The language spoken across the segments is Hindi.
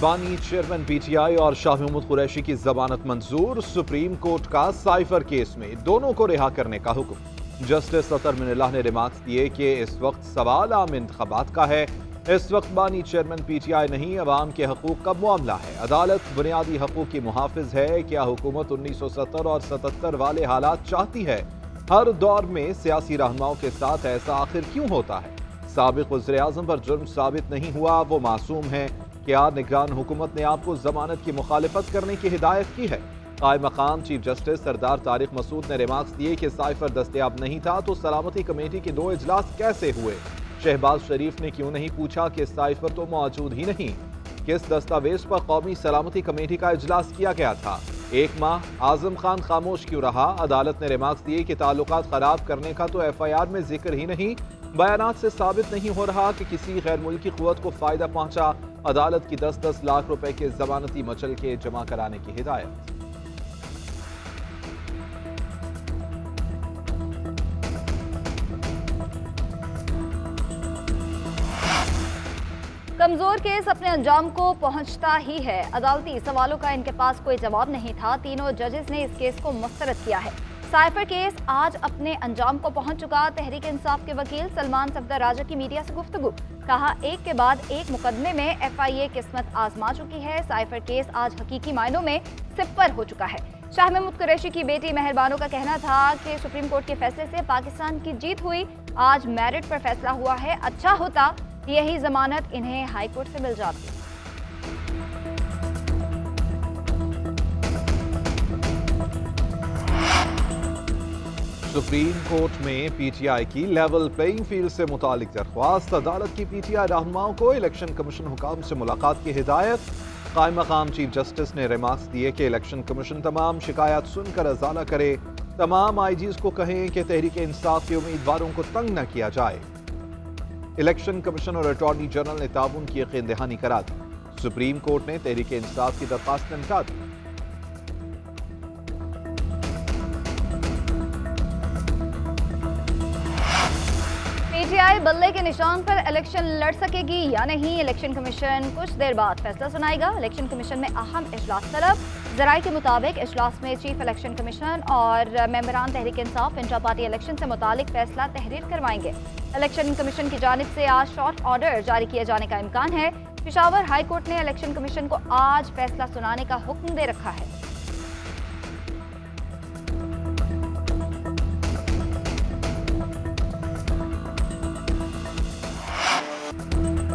बानी चेयरमैन पीटीआई और शाह महमूद कुरैशी की जमानत मंजूर। सुप्रीम कोर्ट का साइफर केस में दोनों को रिहा करने का हुक्म। जस्टिस अतर मिनल्लाह ने रिमार्क्स दिए कि इस वक्त सवाल आम इंतखाबात का है। इस वक्त बानी चेयरमैन पीटीआई नहीं, अवाम के हकूक का मामला है। अदालत बुनियादी हकूक की मुहाफिज है। क्या हुकूमत 1970 और 77 वाले हालात चाहती है? हर दौर में सियासी रहनुमाओं के साथ ऐसा आखिर क्यों होता है? साबिक वज़ीर आज़म पर जुर्म साबित नहीं हुआ, वो मासूम है। क्या निगरान हुकूमत ने आपको जमानत की मुखालिफत करने की हिदायत की है? कायम मकाम चीफ जस्टिस सरदार तारिक मसूद ने रिमार्क्स दिए कि साइफर दस्तयाब नहीं था तो सलामती कमेटी के 2 इजलास कैसे हुए? शहबाज शरीफ ने क्यों नहीं पूछा कि साइफर तो मौजूद ही नहीं? किस दस्तावेज पर कौमी सलामती कमेटी का इजलास किया गया था? 1 माह आजम खान खामोश क्यों रहा? अदालत ने रिमार्क्स दिए कि ताल्लुकात खराब करने का तो FIR में जिक्र ही नहीं। बयानात से साबित नहीं हो रहा कि किसी गैर मुल्की कुव्वत को फायदा पहुंचा। अदालत की 10-10 लाख रुपए के जमानती मचल के जमा कराने की हिदायत। कमजोर केस अपने अंजाम को पहुंचता ही है। अदालती सवालों का इनके पास कोई जवाब नहीं था। तीनों जजेस ने इस केस को मुस्तरद किया है। साइफर केस आज अपने अंजाम को पहुंच चुका। तहरीक इंसाफ के वकील सलमान सफदर की मीडिया से गुफ्तगू, कहा एक के बाद एक मुकदमे में FIA किस्मत आजमा चुकी है। साइफर केस आज हकीकी मायनों में सिफर हो चुका है। शाह महमूद कुरैशी की बेटी मेहरबानो का कहना था कि सुप्रीम कोर्ट के फैसले से पाकिस्तान की जीत हुई। आज मेरिट पर फैसला हुआ है। अच्छा होता यही जमानत इन्हें हाई कोर्ट से मिल जाती। सुप्रीम कोर्ट में पीटीआई की लेवल प्लेइंग फील्ड से मुतालिक दरख्वास्त। अदालत की पीटीआई रहनुमाओं को इलेक्शन कमीशन हुकाम से मुलाकात की हिदायत। कायम मकाम चीफ जस्टिस ने रिमार्क्स दिए कि इलेक्शन कमीशन तमाम शिकायत सुनकर अजाला करे। तमाम IGs को कहें कि तहरीक इंसाफ के उम्मीदवारों को तंग न किया जाए। इलेक्शन कमीशन और अटॉर्नी जनरल ने ताउन की यकीन दहानी करा दी। सुप्रीम कोर्ट ने तहरीक इंसाफ की दरख्वास्त निपटा दी। पीटीआई बल्ले के निशान पर इलेक्शन लड़ सकेगी या नहीं, इलेक्शन कमीशन कुछ देर बाद फैसला सुनाएगा। इलेक्शन कमीशन में अहम इजलास तलब। जराये के मुताबिक इजलास में चीफ इलेक्शन कमीशन और मेंबरान Tehreek Insaf intra party election से मुतालिक फैसला तहरीर करवाएंगे। इलेक्शन कमीशन की जानिब से आज शॉर्ट ऑर्डर जारी किए जाने का इम्कान है। पेशावर हाई कोर्ट ने इलेक्शन कमीशन को आज फैसला सुनाने का हुक्म दे रखा है।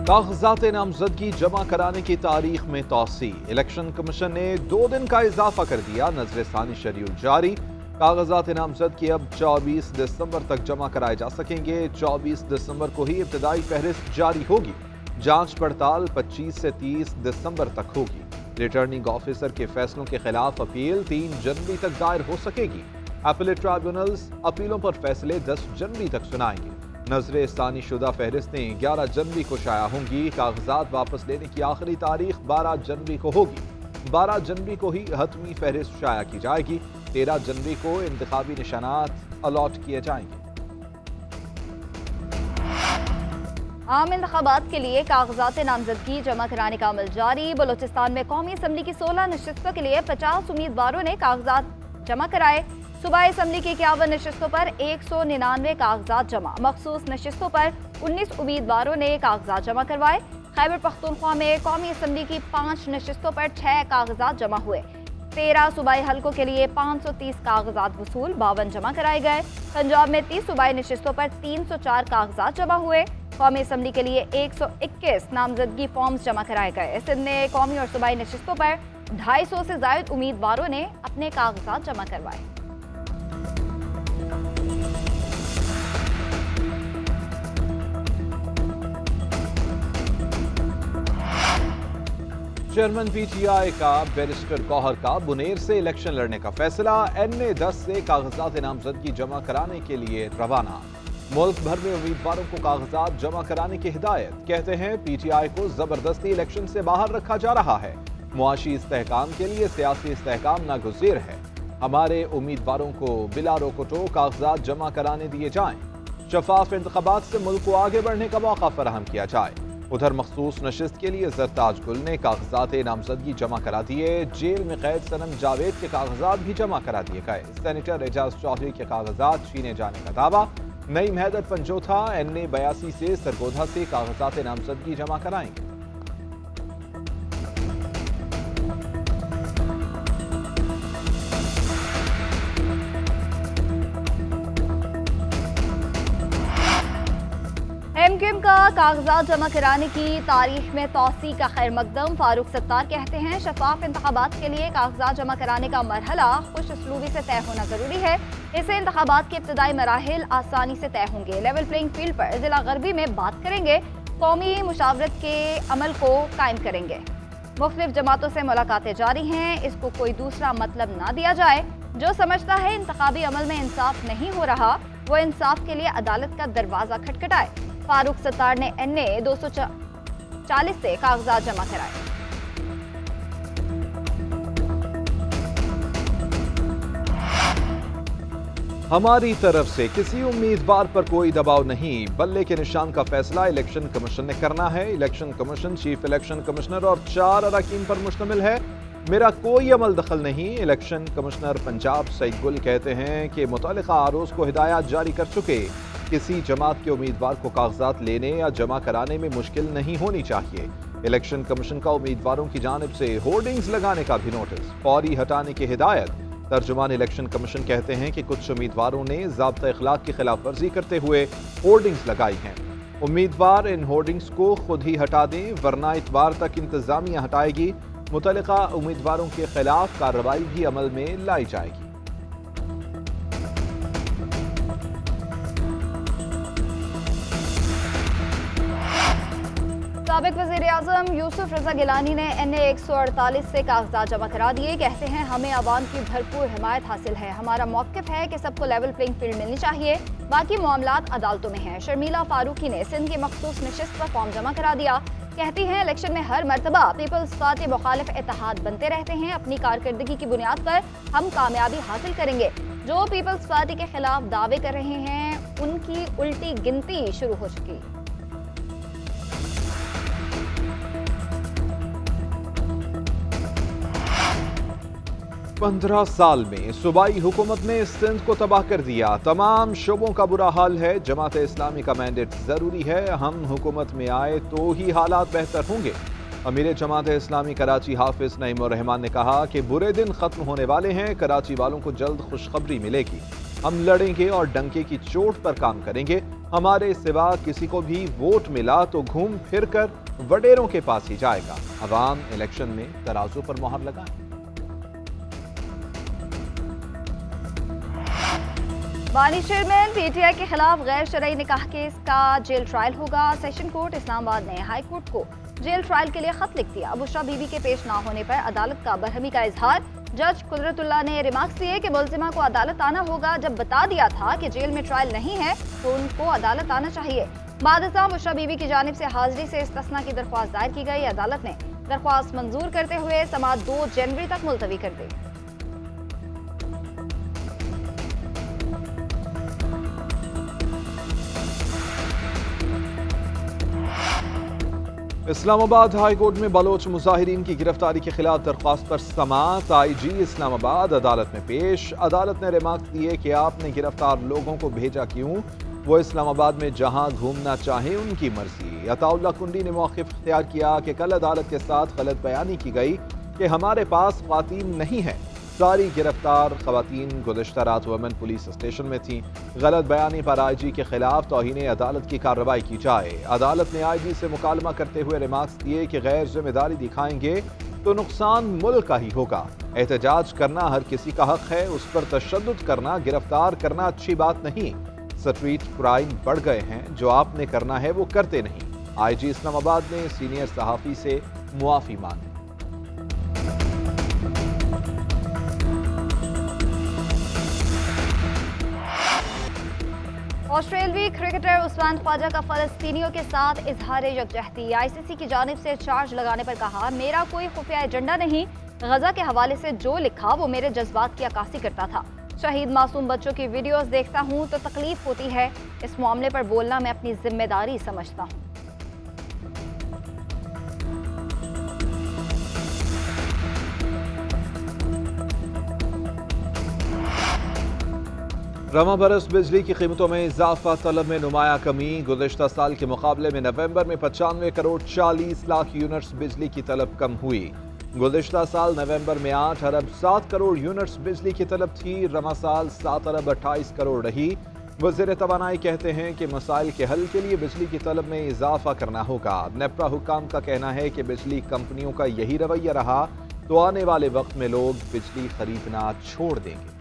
कागजात नामजदगी जमा कराने की तारीख में तौसी। इलेक्शन कमीशन ने 2 दिन का इजाफा कर दिया। नजरसानी शेड्यूल जारी। कागजात नामजदगी अब 24 दिसंबर तक जमा कराए जा सकेंगे। 24 दिसंबर को ही इब्तदाई फहरिस्त जारी होगी। जांच पड़ताल 25 से 30 दिसंबर तक होगी। रिटर्निंग ऑफिसर के फैसलों के खिलाफ अपील 3 जनवरी तक दायर हो सकेगी। अपीलेट ट्राइब्यूनल्स अपीलों पर फैसले 10 जनवरी तक सुनाएंगे। नजरसानी शुदा फहरिस्तें 11 जनवरी को शाया होंगी। कागजात वापस लेने की आखिरी तारीख 12 जनवरी को होगी। 12 जनवरी को ही हतमी फहरिस्त शाया की जाएगी। 13 जनवरी को इंतखाबी निशानात अलॉट किए जाएंगे। आम इंतखाबात के लिए कागजात नामजदगी जमा कराने का अमल जारी। बलोचिस्तान में कौमी असम्बली की 16 नशिस्तों के लिए 50 उम्मीदवारों ने कागजात जमा कराए। सूबाई असम्बली की 51 नशिस्तों पर 199 कागजात जमा। मखसूस नशिस्तों पर 19 उम्मीदवारों ने कागजात जमा करवाए। खैबर पख्तूनख्वा में कौमी असम्बली की 5 नशिस्तों पर 6 कागजात जमा हुए। 13 सूबाई हल्कों के लिए 530 कागजात वसूल, 52 जमा कराए गए। पंजाब में 30 सूबाई नशिस्तों पर 304 कागजात जमा हुए। कौमी असम्बली के लिए 121 नामजदगी फॉर्म्स जमा कराए गए। सिंध में कौमी और सूबाई नशिस्तों पर 250 से जायद उम्मीदवारों ने अपने कागजात जमा करवाए। चेयरमैन पीटीआई का बैरिस्टर गौहर का बुनेर से इलेक्शन लड़ने का फैसला। NA-10 से कागजात नामजदगी जमा कराने के लिए रवाना। मुल्क भर में उम्मीदवारों को कागजात जमा कराने की हिदायत। कहते हैं पीटीआई को जबरदस्ती इलेक्शन से बाहर रखा जा रहा है। मुआशी इस्तेहकाम के लिए सियासी इस्तेहकाम नागुज़ीर है। हमारे उम्मीदवारों को बिला रोकोटो कागजात जमा कराने दिए जाएं। शफाफ इंतखाबात से मुल्क को आगे बढ़ने का मौका फराहम किया जाए। उधर मखसूस नशिस्त के लिए जरताज गुल ने कागजात नामजदगी जमा करा दिए। जेल में कैद सनम जावेद के कागजात भी जमा करा दिए गए। सेनेटर एजाज चौधरी के कागजात छीने जाने का दावा। नईम हैदर पंजोथा NA 82 से सरगोधा से कागजात नामजदगी जमा कराएंगे। MQM का कागजात जमा कराने की तारीख में तौसी का खैर मकदम। फारूक सत्तार कहते हैं शफाफ इंतखाबात के लिए कागजात जमा कराने का मरहला खुश उसलूबी से तय होना जरूरी है। इससे इंतखाबात के इब्तदाई मराहिल आसानी से तय होंगे। लेवल प्लेइंग फील्ड पर जिला गरबी में बात करेंगे। कौमी मुशावरत के अमल को कायम करेंगे। मुख्तलिफ जमातों से मुलाकातें जारी हैं। इसको कोई दूसरा मतलब ना दिया जाए। जो समझता है इंतखाबी अमल में इंसाफ नहीं हो रहा वो इंसाफ के लिए अदालत का दरवाजा खटखटाए। फारूक सत्तार ने NA 240 से कागजात जमा कराए। हमारी तरफ से किसी उम्मीदवार पर कोई दबाव नहीं। बल्ले के निशान का फैसला इलेक्शन कमीशन ने करना है। Election commission chief election commissioner और 4 अरकान पर मुश्तमिल है। मेरा कोई अमल दखल नहीं। इलेक्शन कमिश्नर पंजाब सईद गुल कहते हैं कि मुतल्लिका आरोज को हिदायत जारी कर चुके। किसी जमात के उम्मीदवार को कागजात लेने या जमा कराने में मुश्किल नहीं होनी चाहिए। इलेक्शन कमीशन का उम्मीदवारों की जानिब से होर्डिंग्स लगाने का भी नोटिस फौरी हटाने की हिदायत। तर्जुमान इलेक्शन कमीशन कहते हैं कि कुछ उम्मीदवारों ने ज़ाब्ता इखलाक की खिलाफ वर्जी करते हुए होर्डिंग्स लगाई हैं। उम्मीदवार इन होर्डिंग्स को खुद ही हटा दें वरना इतवार तक इंतजामिया हटाएगी। मुतल्लिका उम्मीदवारों के खिलाफ कार्रवाई भी अमल में लाई जाएगी। साबिक वज़ीर-ए-आज़म यूसुफ रज़ा गिलानी ने NA 148 से कागजात जमा करा दिए। कहते हैं हमें आवाम की भरपूर हिमायत हासिल है। हमारा मौक़िफ़ है कि सबको लेवल प्लेइंग फील्ड मिलनी चाहिए। बाकी मामलात अदालतों में हैं। शर्मिला फारूकी ने सिंध की मखसूस नशिस्त पर फॉर्म जमा करा दिया। कहती हैं इलेक्शन में हर मरतबा पीपल्स पार्टी मुखालिफ इत्तेहाद बनते रहते हैं। अपनी कारकर्दगी की बुनियाद पर हम कामयाबी हासिल करेंगे। जो पीपल्स पार्टी के खिलाफ दावे कर रहे हैं उनकी उल्टी गिनती शुरू हो चुकी। 15 साल में सूबाई हुकूमत ने सिंध को तबाह कर दिया। तमाम शोबों का बुरा हाल है। जमात इस्लामी का मैंडेट जरूरी है। हम हुकूमत में आए तो ही हालात बेहतर होंगे। अमीर जमात इस्लामी कराची हाफिज नईम उर रहमान ने कहा कि बुरे दिन खत्म होने वाले हैं। कराची वालों को जल्द खुशखबरी मिलेगी। हम लड़ेंगे और डंके की चोट पर काम करेंगे। हमारे सिवा किसी को भी वोट मिला तो घूम फिर कर वडेरों के पास ही जाएगा। अवाम इलेक्शन में तराजू पर मोहर लगाए। बानी चेयरमैन PTI के खिलाफ गैर शरई निकाह केस का जेल ट्रायल होगा। सेशन कोर्ट इस्लामाबाद ने हाई कोर्ट को जेल ट्रायल के लिए खत लिख दिया। बुशरा बीबी के पेश ना होने पर अदालत का बरहमी का इजहार। जज कुदरतुल्लाह ने रिमार्क्स दिए कि मुल्जिमा को अदालत आना होगा। जब बता दिया था कि जेल में ट्रायल नहीं है तो उनको अदालत आना चाहिए। बादशाह बुशरा बीबी की जानिब से हाजिरी से इस्तिस्ना की दरख्वास्त दायर की गई। अदालत ने दरख्वास्त मंजूर करते हुए समाअत 2 जनवरी तक मुलतवी कर दी। इस्लामाबाद हाई कोर्ट में बलोच मुजाहिरीन की गिरफ्तारी के खिलाफ दरख्वास्त पर समाअत। IG इस्लामाबाद अदालत में पेश। अदालत ने रिमार्क दिए कि आपने गिरफ्तार लोगों को भेजा क्यों? वो इस्लामाबाद में जहां घूमना चाहें उनकी मर्जी। अताउल्लाह कुंडी ने मौक़िफ़ इख्तियार किया कि कल अदालत के साथ गलत बयानी की गई कि हमारे पास ख़वातीन नहीं है। सारी गिरफ्तार ख़वातीन गुज़श्ता रात वुमेन पुलिस स्टेशन में थीं। गलत बयानी पर IG के खिलाफ तौहीन अदालत की कार्रवाई की जाए। अदालत ने IG से मुकालमा करते हुए रिमार्क्स दिए कि गैर जिम्मेदारी दिखाएंगे तो नुकसान मुल्क का ही होगा। एहतजाज करना हर किसी का हक है। उस पर तशद्दुद करना, गिरफ्तार करना अच्छी बात नहीं। स्ट्रीट क्राइम बढ़ गए हैं। जो आपने करना है वो करते नहीं। IG इस्लामाबाद ने सीनियर सहाफ़ी से मुआफ़ी मांगी। ऑस्ट्रेलवी क्रिकेटर उस्मान ख्वाजा का फ़लस्तीनियों के साथ इजहार यकजहती। ICC की जानिब से चार्ज लगाने पर कहा मेरा कोई खुफिया एजेंडा नहीं। गजा के हवाले से जो लिखा वो मेरे जज्बात की अक्कासी करता था। शहीद मासूम बच्चों की वीडियोस देखता हूँ तो तकलीफ होती है। इस मामले पर बोलना मैं अपनी जिम्मेदारी समझता हूँ। रवा बरस बिजली की कीमतों में इजाफा, तलब में नुमाया कमी। गुज़िश्ता साल के मुकाबले में नवंबर में 95 करोड़ 40 लाख यूनिट्स बिजली की तलब कम हुई। गुज़िश्ता साल नवंबर में 8 अरब 7 करोड़ यूनिट्स बिजली की तलब थी। रवा साल 7 अरब 28 करोड़ रही। वज़ीर तवानाई कहते हैं कि मसाइल के हल के लिए बिजली की तलब में इजाफा करना होगा। नेपरा हुक्काम का कहना है कि बिजली कंपनियों का यही रवैया रहा तो आने वाले वक्त में लोग बिजली खरीदना छोड़ देंगे।